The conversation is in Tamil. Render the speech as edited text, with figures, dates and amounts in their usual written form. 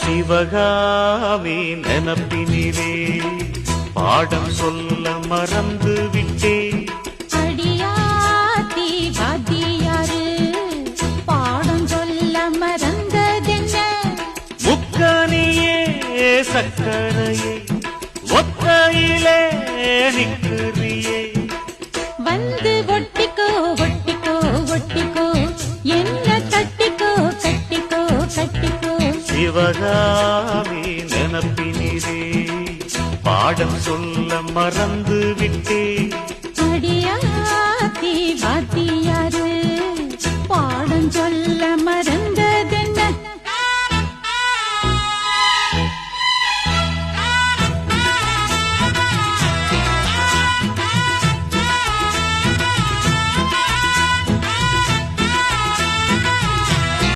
சிவகாமி நினப்பினிலே பாடம் சொல்ல மறந்து விட்டேன். அடியாத்தி வாத்தியாரு பாடம் சொல்ல மறந்ததென்ன? முக்கனியே சக்கரையே ஒத்தையிலே நிற்கிறியே. வந்து ஒட்டிக்கோ ஒட்டிக்கோ ஒட்டிக்கோ என்ன கட்டிக்கோ கட்டிக்கோ கட்டிக்கோ. சிவகாமி நினப்பினிலே பாடம் சொல்ல மறந்து விட்டேன். அடியாத்தி வாத்தியாரு பாடம் சொல்ல